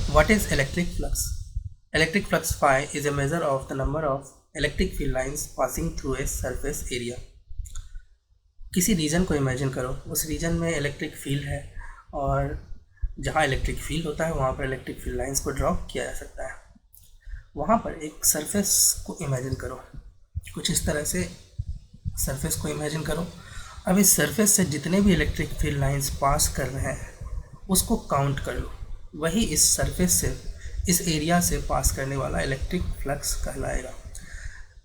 What is electric flux? Electric flux phi is a measure of the number of electric field lines passing through a surface area. किसी reason को imagine करो, उस reason में electric field है और जहाँ electric field होता है वहाँ पर इलेक्ट्रिक फील्ड लाइंस को ड्रॉ किया जा सकता है। वहाँ पर एक सरफेस को इमेजिन करो, कुछ इस तरह से सरफेस को इमेजिन करो। अब इस सरफेस से जितने भी इलेक्ट्रिक फील्ड लाइंस पास कर रहे हैं उसको काउंट कर लो, वही इस सरफेस से, इस एरिया से पास करने वाला इलेक्ट्रिक फ्लक्स कहलाएगा।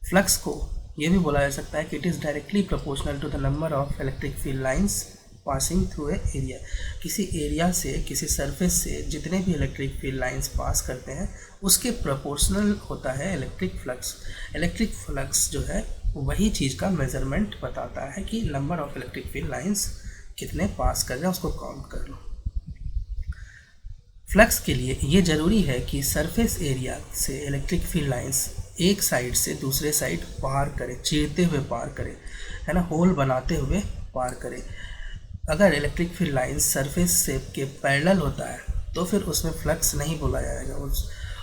फ्लक्स को ये भी बोला जा सकता है कि it is directly proportional to the number of electric field lines passing through a area. किसी एरिया से, किसी सरफेस से जितने भी इलेक्ट्रिक फील्ड लाइंस पास करते हैं उसके प्रोपोर्शनल होता है इलेक्ट्रिक फ्लक्स। इलेक्ट्रिक फ्लक्स जो है वही चीज़ का मेजरमेंट बताता है कि number of electric field lines कितने पास कर रहे हैं, उसको काउंट कर लो। फ्लक्स के लिए ये ज़रूरी है कि सरफेस एरिया से इलेक्ट्रिक फील्ड लाइंस एक साइड से दूसरे साइड पार करे, चीरते हुए पार करे, है ना, होल बनाते हुए पार करे। अगर इलेक्ट्रिक फील्ड लाइंस सरफेस से के पैरेलल होता है तो फिर उसमें फ्लक्स नहीं बोला जाएगा,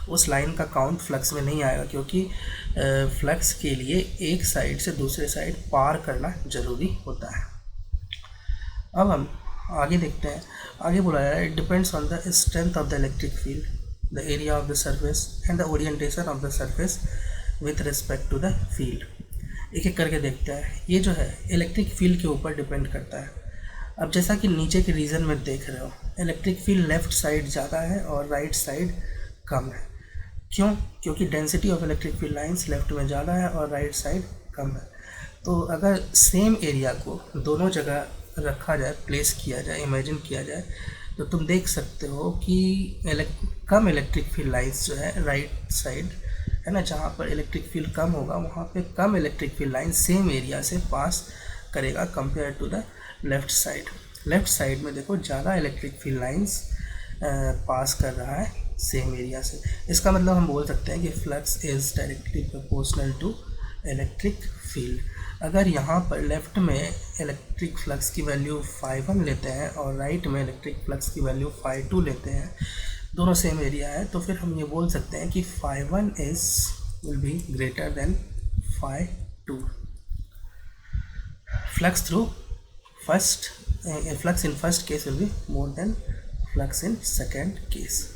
उस लाइन का काउंट फ्लक्स में नहीं आएगा, क्योंकि फ्लक्स के लिए एक साइड से दूसरे साइड पार करना ज़रूरी होता है। अब हम आगे देखते हैं। आगे बोला जा रहा है it depends on the strength of the electric field, the area of the surface and the orientation of the surface with respect to the field. एक एक करके देखते हैं। ये जो है इलेक्ट्रिक फील्ड के ऊपर डिपेंड करता है। अब जैसा कि नीचे के रीजन में देख रहे हो, इलेक्ट्रिक फील्ड लेफ़्ट साइड ज़्यादा है और राइट साइड कम है। क्यों? क्योंकि density of electric field lines left में ज़्यादा है और राइट साइड कम है। तो अगर सेम एरिया को दोनों जगह रखा जाए, प्लेस किया जाए, इमेजिन किया जाए, तो तुम देख सकते हो कि कम इलेक्ट्रिक फील्ड लाइंस जो है राइट साइड, है ना, जहाँ पर इलेक्ट्रिक फील्ड कम होगा वहाँ पे कम electric field line same area से पास करेगा compare to the left side. Left side में देखो ज़्यादा इलेक्ट्रिक फील्ड लाइंस पास कर रहा है सेम एरिया से। इसका मतलब हम बोल सकते हैं कि flux is directly proportional to electric field. अगर यहाँ पर लेफ़्ट में इलेक्ट्रिक फ्लक्स की वैल्यू φ1 लेते हैं और राइट में इलेक्ट्रिक फ्लक्स की वैल्यू φ2 लेते हैं, दोनों सेम एरिया है, तो फिर हम ये बोल सकते हैं कि φ1 will be greater than φ2। Flux through first flux in first case will be more than flux in second case.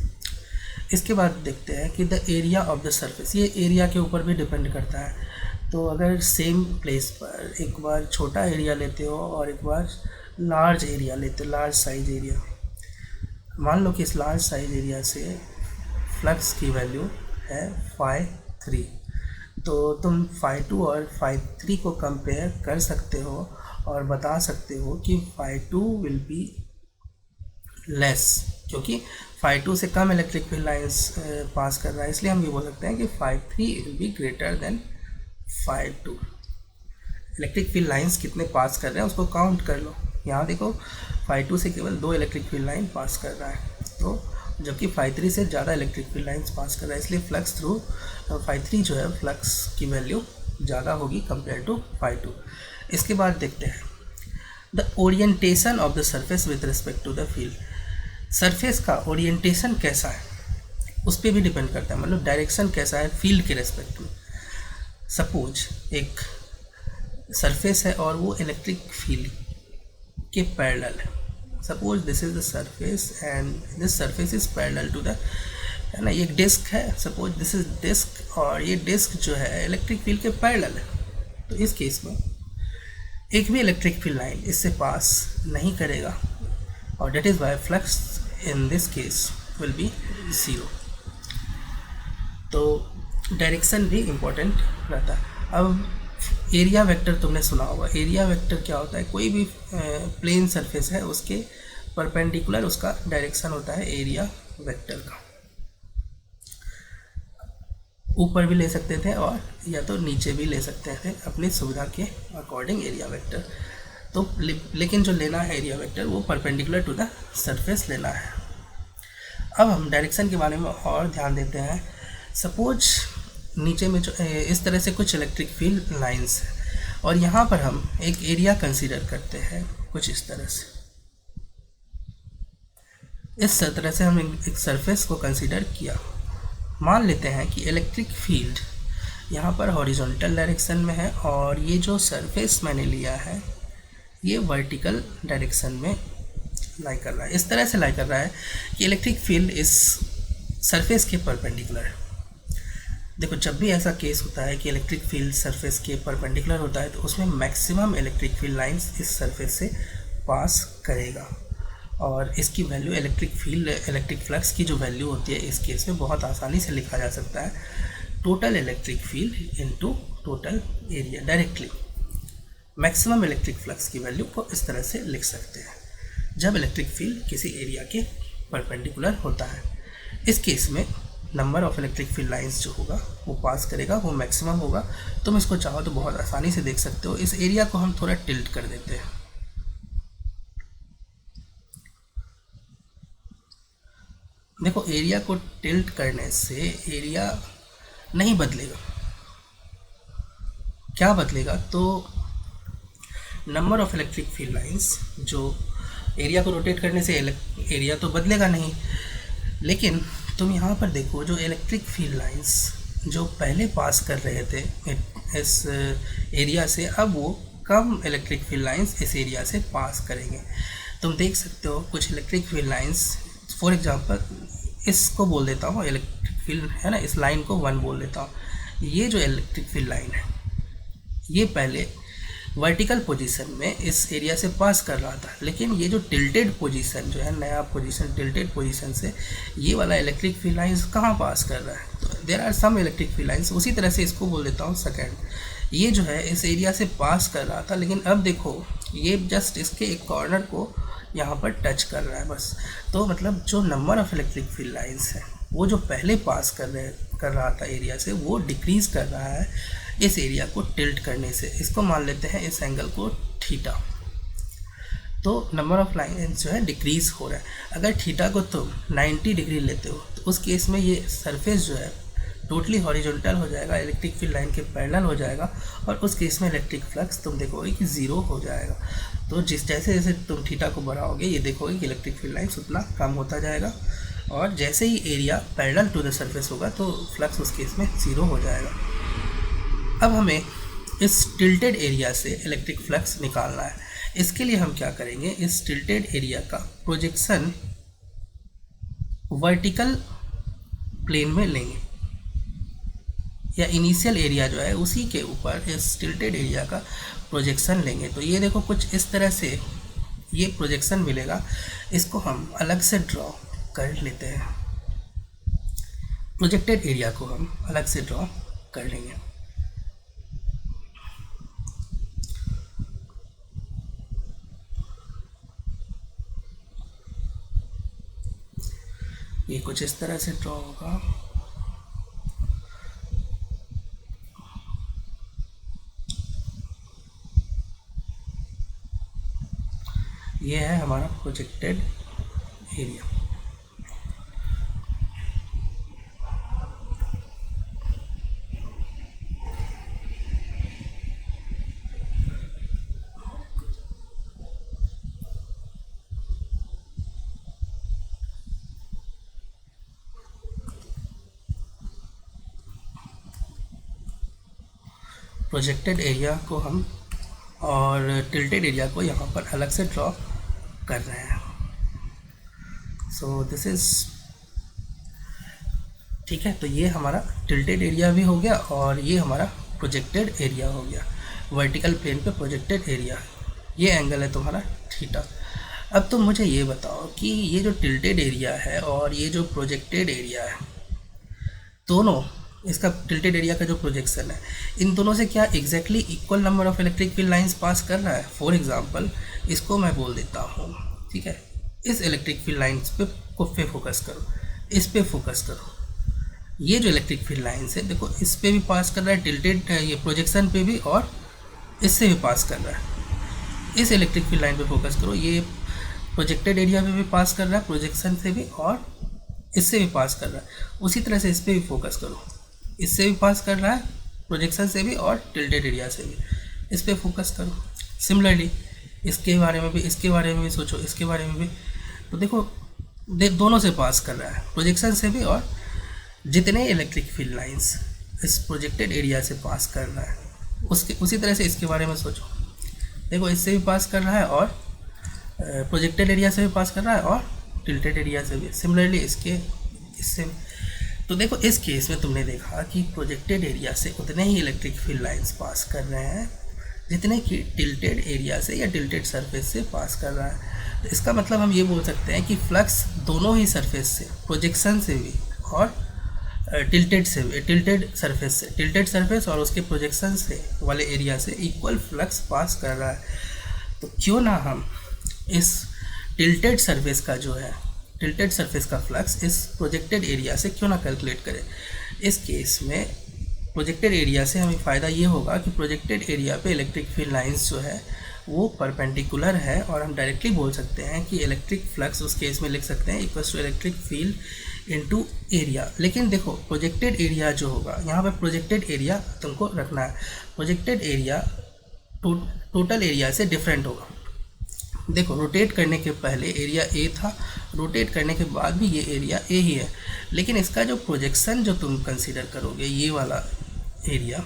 इसके बाद देखते हैं कि the area of the surface, ये एरिया के ऊपर भी डिपेंड करता है। तो अगर सेम प्लेस पर एक बार छोटा एरिया लेते हो और एक बार लार्ज एरिया लेते हो, लार्ज साइज एरिया, मान लो कि इस लार्ज साइज एरिया से फ्लक्स की वैल्यू है φ3, तो तुम φ2 और φ3 को कंपेयर कर सकते हो और बता सकते हो कि φ2 विल बी लेस, क्योंकि φ2 से कम इलेक्ट्रिक फील्ड लाइंस पास कर रहा है, इसलिए हम ये बोल सकते हैं कि φ3 will be greater than φ2। Electric field lines कितने पास कर रहे हैं उसको काउंट कर लो। यहाँ देखो φ2 से केवल 2 इलेक्ट्रिक फील्ड लाइन पास कर रहा है, तो जबकि φ3 से ज़्यादा इलेक्ट्रिक फील्ड लाइंस पास कर रहा है, इसलिए फ्लक्स थ्रू φ3 जो है फ्लक्स की वैल्यू ज़्यादा होगी कंपेयर टू φ2। इसके बाद देखते हैं the orientation of the surface with respect to the field. Surface का ओरिएंटेशन कैसा है उस पर भी डिपेंड करता है, मतलब डायरेक्शन कैसा है फील्ड के रेस्पेक्ट में। सपोज एक सरफेस है और वो इलेक्ट्रिक फील्ड के पैरेलल है। Suppose this is the surface and this surface is parallel to the, है ना, ये डिस्क है, सपोज दिस इज डिस्क और ये डिस्क जो है इलेक्ट्रिक फील्ड के पैरेलल है। तो इस केस में एक भी इलेक्ट्रिक फील्ड लाइन इससे पास नहीं करेगा और that is why flux in this case will B 0। तो डायरेक्शन भी इम्पोर्टेंट रहता है। अब एरिया वेक्टर तुमने सुना होगा। एरिया वेक्टर क्या होता है? कोई भी प्लेन सरफेस है उसके परपेंडिकुलर उसका डायरेक्शन होता है एरिया वेक्टर का। ऊपर भी ले सकते थे और या तो नीचे भी ले सकते थे अपनी सुविधा के अकॉर्डिंग एरिया वेक्टर। तो लेकिन जो लेना है एरिया वेक्टर वो परपेंडिकुलर टू द सरफेस लेना है। अब हम डायरेक्शन के बारे में और ध्यान देते हैं। सपोज नीचे में जो इस तरह से कुछ इलेक्ट्रिक फील्ड लाइंस है और यहाँ पर हम एक एरिया कंसीडर करते हैं कुछ इस तरह से। इस तरह से हम एक सरफेस को कंसीडर किया। मान लेते हैं कि इलेक्ट्रिक फील्ड यहाँ पर हॉरिजॉन्टल डायरेक्शन में है और ये जो सरफेस मैंने लिया है ये वर्टिकल डायरेक्शन में लाई कर रहा है। इस तरह से लाई कर रहा है कि इलेक्ट्रिक फील्ड इस सरफेस के परपेंडिकुलर है। देखो, जब भी ऐसा केस होता है कि इलेक्ट्रिक फील्ड सरफेस के परपेंडिकुलर होता है तो उसमें मैक्सिमम इलेक्ट्रिक फील्ड लाइंस इस सरफेस से पास करेगा और इसकी वैल्यू इलेक्ट्रिक फ्लक्स की जो वैल्यू होती है इस केस में बहुत आसानी से लिखा जा सकता है, total electric field into total area. Directly maximum electric flux की वैल्यू को इस तरह से लिख सकते हैं जब इलेक्ट्रिक फील्ड किसी एरिया के परपेंडिकुलर होता है। इस केस में number of electric field lines जो होगा वो पास करेगा, वो मैक्सिमम होगा। तुम इसको चाहो तो बहुत आसानी से देख सकते हो। इस एरिया को हम थोड़ा टिल्ट कर देते हैं। देखो, एरिया को टिल्ट करने से एरिया नहीं बदलेगा। क्या बदलेगा? तो number of electric field lines, जो एरिया को रोटेट करने से एरिया तो बदलेगा नहीं, लेकिन तुम यहाँ पर देखो जो इलेक्ट्रिक फील्ड लाइंस जो पहले पास कर रहे थे इस एरिया से, अब वो कम इलेक्ट्रिक फील्ड लाइंस इस एरिया से पास करेंगे। तुम देख सकते हो कुछ electric field lines, for example इसको बोल देता हूँ इलेक्ट्रिक फील्ड है ना, इस लाइन को 1 बोल देता हूँ। ये जो इलेक्ट्रिक फील्ड लाइन है ये पहले वर्टिकल पोजीशन में इस एरिया से पास कर रहा था, लेकिन ये जो टिल्टेड पोजीशन जो है, नया पोजीशन टिल्टेड पोजीशन से ये वाला इलेक्ट्रिक फील्ड लाइंस कहाँ पास कर रहा है? तो there are some electric field lines. उसी तरह से इसको बोल देता हूँ सेकेंड। ये जो है इस एरिया से पास कर रहा था, लेकिन अब देखो ये जस्ट इसके एक कॉर्नर को यहाँ पर टच कर रहा है बस। तो मतलब जो number of electric field lines है वो जो पहले पास कर रहा था एरिया से, वो डिक्रीज़ कर रहा है इस एरिया को टिल्ट करने से। इसको मान लेते हैं इस एंगल को थीटा। तो नंबर ऑफ लाइंस जो है डिक्रीज़ हो रहा है। अगर थीटा को तुम 90 डिग्री लेते हो तो उस केस में ये सरफेस जो है टोटली हॉरिजॉन्टल हो जाएगा, इलेक्ट्रिक फील्ड लाइन के पैरेलल हो जाएगा और उस केस में इलेक्ट्रिक फ्लक्स तुम देखोगे कि 0 हो जाएगा। तो जैसे जैसे तुम थीटा को बढ़ाओगे ये देखोगे कि इलेक्ट्रिक फील्ड लाइन्स उतना कम होता जाएगा और जैसे ही area parallel to the surface होगा तो फ्लक्स उस केस में 0 हो जाएगा। अब हमें इस टिल्टेड एरिया से इलेक्ट्रिक फ्लक्स निकालना है। इसके लिए हम क्या करेंगे, इस टिल्टेड एरिया का प्रोजेक्शन वर्टिकल प्लेन में लेंगे या इनिशियल एरिया जो है उसी के ऊपर इस टिल्टेड एरिया का प्रोजेक्शन लेंगे। तो ये देखो कुछ इस तरह से ये प्रोजेक्शन मिलेगा। इसको हम अलग से ड्रॉ कर लेते हैं। प्रोजेक्टेड एरिया को हम अलग से ड्रॉ कर लेंगे। ये कुछ इस तरह से ड्रॉ होगा। ये है हमारा प्रोजेक्टेड एरिया। प्रोजेक्टेड एरिया को हम और टिल्टेड एरिया को यहाँ पर अलग से ड्रॉ कर रहे हैं। सो दिस इज़ ठीक है। तो ये हमारा टिल्टेड एरिया भी हो गया और ये हमारा प्रोजेक्टेड एरिया हो गया। वर्टिकल प्लेन पे प्रोजेक्टेड एरिया, ये एंगल है तुम्हारा थीटा। अब तुम मुझे ये बताओ कि ये जो टिल्टेड एरिया है और ये जो प्रोजेक्टेड एरिया है, दोनों इसका टिल्टेड एरिया का जो प्रोजेक्शन है, इन दोनों से क्या exactly equal number of electric field lines pass कर रहा है? फॉर एग्जांपल इसको मैं बोल देता हूँ, ठीक है, इस इलेक्ट्रिक फील्ड लाइंस पे फोकस करो, इस पे फोकस करो। ये जो इलेक्ट्रिक फील्ड लाइंस है देखो, इस पे भी पास कर रहा है टिल्टेड, ये प्रोजेक्शन पे भी और इससे भी पास कर रहा है। इस इलेक्ट्रिक फील्ड लाइन पे फोकस करो, ये प्रोजेक्टेड एरिया में भी पास कर रहा है, प्रोजेक्शन से भी और इससे भी पास कर रहा है। उसी तरह से इस पर भी फोकस करो, इससे भी पास कर रहा है, प्रोजेक्शन से भी और टिल्टेड एरिया से भी। इस पर फोकस करो। सिमिलरली इसके बारे में भी सोचो, इसके बारे में भी। तो देखो दोनों से पास कर रहा है, प्रोजेक्शन से भी और जितने इलेक्ट्रिक फील्ड लाइंस इस प्रोजेक्टेड एरिया से पास कर रहा है उसके उसी तरह से इसके बारे में सोचो। देखो इससे भी पास कर रहा है और प्रोजेक्टेड एरिया से भी पास कर रहा है और टिल्टेड एरिया से भी, सिमिलरली इससे। तो देखो इस केस में तुमने देखा कि प्रोजेक्टेड एरिया से उतने ही इलेक्ट्रिक फील्ड लाइंस पास कर रहे हैं जितने कि टिल्टेड एरिया से या टिल्टेड सरफेस से पास कर रहा है। तो इसका मतलब हम ये बोल सकते हैं कि फ्लक्स दोनों ही सरफेस से, प्रोजेक्शन से भी और टिल्टेड सरफेस से, टिल्टेड सरफेस और उसके प्रोजेक्शन से वाले एरिया से इक्वल फ्लक्स पास कर रहा है। तो क्यों ना हम इस टिल्टेड सरफेस का जो है, टिल्टेड सरफेस का फ्लक्स इस प्रोजेक्टेड एरिया से क्यों ना कैलकुलेट करें। इस केस में प्रोजेक्टेड एरिया से हमें फ़ायदा ये होगा कि प्रोजेक्टेड एरिया पे इलेक्ट्रिक फील्ड लाइंस जो है वो परपेंडिकुलर है और हम डायरेक्टली बोल सकते हैं कि इलेक्ट्रिक फ्लक्स उस केस में लिख सकते हैं equals to electric field into area. लेकिन देखो प्रोजेक्टेड एरिया जो होगा, यहाँ पर प्रोजेक्टेड एरिया तुमको रखना है, प्रोजेक्टेड एरिया टोटल एरिया से डिफरेंट होगा। देखो रोटेट करने के पहले एरिया ए था, रोटेट करने के बाद भी ये एरिया ए ही है, लेकिन इसका जो प्रोजेक्शन जो तुम कंसीडर करोगे ये वाला एरिया,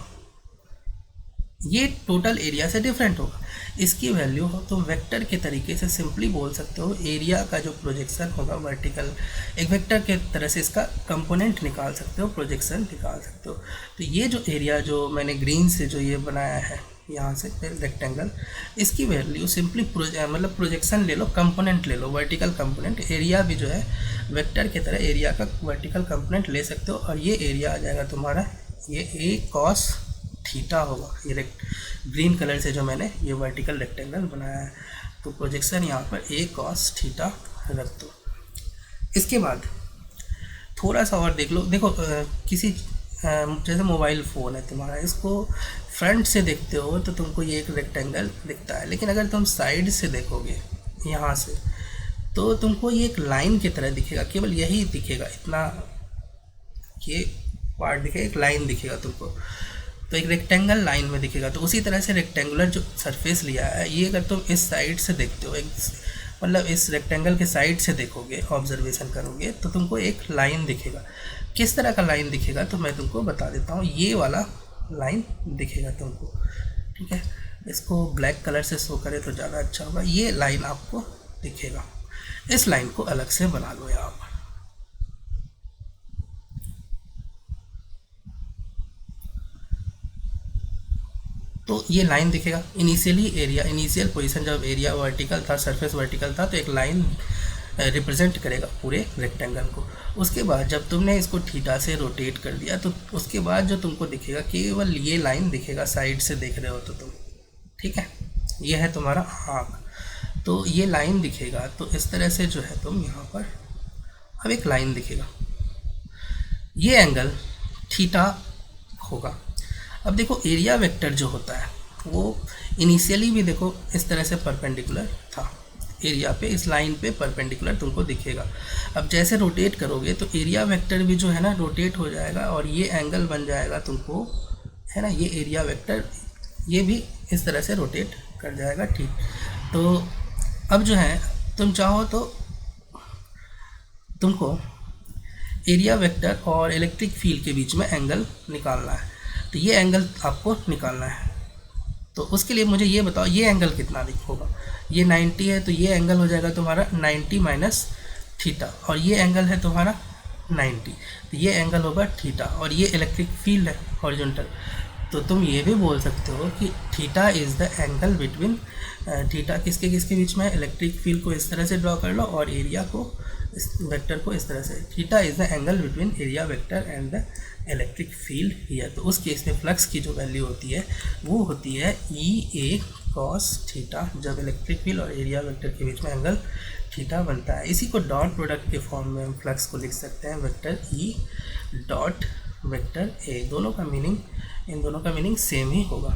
ये टोटल एरिया से डिफरेंट होगा। इसकी वैल्यू हो तो वेक्टर के तरीके से सिंपली बोल सकते हो एरिया का जो प्रोजेक्शन होगा वर्टिकल, एक वेक्टर के तरह से इसका कंपोनेंट निकाल सकते हो, प्रोजेक्शन निकाल सकते हो। तो ये जो एरिया जो मैंने ग्रीन से जो ये बनाया है यहाँ से रेक्टेंगल, इसकी वैल्यू सिंपली मतलब प्रोजेक्शन ले लो, कंपोनेंट ले लो, वर्टिकल कंपोनेंट। एरिया भी जो है वेक्टर की तरह एरिया का वर्टिकल कंपोनेंट ले सकते हो और ये एरिया आ जाएगा तुम्हारा, ये ए कॉस थीटा होगा। ये ग्रीन कलर से जो मैंने ये वर्टिकल रेक्टेंगल बनाया है, तो प्रोजेक्शन यहाँ पर ए कॉस थीटा रख दो। इसके बाद थोड़ा सा और देख लो। देखो किसी जैसे मोबाइल फ़ोन है तुम्हारा, इसको फ्रंट से देखते हो तो तुमको ये एक रेक्टेंगल दिखता है, लेकिन अगर तुम साइड से देखोगे यहाँ से तो तुमको ये एक लाइन की तरह दिखेगा, केवल यही दिखेगा, इतना ये पार्ट दिखेगा, एक लाइन दिखेगा तुमको, तो एक रेक्टेंगल लाइन में दिखेगा। तो उसी तरह से रेक्टेंगुलर जो सरफेस लिया है ये अगर तुम इस साइड से देखते हो, मतलब इस रेक्टेंगल के साइड से देखोगे, ऑब्जर्वेशन करोगे तो तुमको एक लाइन दिखेगा। किस तरह का लाइन दिखेगा तो मैं तुमको बता देता हूँ, ये वाला लाइन दिखेगा तुमको, ठीक है। इसको ब्लैक कलर से शो करें तो ज़्यादा अच्छा होगा। ये लाइन आपको दिखेगा, इस लाइन को अलग से बना लो यहाँ पर। तो ये लाइन दिखेगा इनिशियली एरिया, इनिशियल पोजीशन जब एरिया वर्टिकल था, सरफेस वर्टिकल था, तो एक लाइन रिप्रेजेंट करेगा पूरे रेक्टेंगल को। उसके बाद जब तुमने इसको थीटा से रोटेट कर दिया तो उसके बाद जो तुमको दिखेगा केवल ये लाइन दिखेगा, साइड से देख रहे हो तो तुम, ठीक है। ये है तुम्हारा आँख, तो ये लाइन दिखेगा। तो इस तरह से जो है तुम यहाँ पर अब एक लाइन दिखेगा, ये एंगल थीटा होगा। अब देखो एरिया वेक्टर जो होता है वो इनिशियली भी देखो इस तरह से परपेंडिकुलर था, एरिया पे इस लाइन पे परपेंडिकुलर तुमको दिखेगा। अब जैसे रोटेट करोगे तो एरिया वेक्टर भी जो है ना रोटेट हो जाएगा और ये एंगल बन जाएगा तुमको, है ना, ये एरिया वेक्टर ये भी इस तरह से रोटेट कर जाएगा, ठीक। तो अब जो है तुम चाहो तो तुमको एरिया वेक्टर और इलेक्ट्रिक फील्ड के बीच में एंगल निकालना है, तो ये एंगल आपको निकालना है। तो उसके लिए मुझे ये बताओ ये एंगल कितना होगा। ये 90 है तो ये एंगल हो जाएगा तुम्हारा 90 माइनस थीटा, और ये एंगल है तुम्हारा 90, तो ये एंगल होगा थीटा। और ये इलेक्ट्रिक फील्ड है हॉरिजॉन्टल, तो तुम ये भी बोल सकते हो कि theta is the angle between, theta किसके किसके बीच में है, इलेक्ट्रिक फील्ड को इस तरह से ड्रॉ कर लो और एरिया को, इस वेक्टर को इस तरह से। Theta is the angle between area vector and the electric field here. तो उस केस में फ्लक्स की जो वैल्यू होती है वो होती है ई ए कॉस थीटा, जब इलेक्ट्रिक फील्ड और एरिया वेक्टर के बीच में एंगल थीटा बनता है। इसी को डॉट प्रोडक्ट के फॉर्म में हम फ्लक्स को लिख सकते हैं, vector E dot vector A. दोनों का मीनिंग, इन दोनों का मीनिंग सेम ही होगा।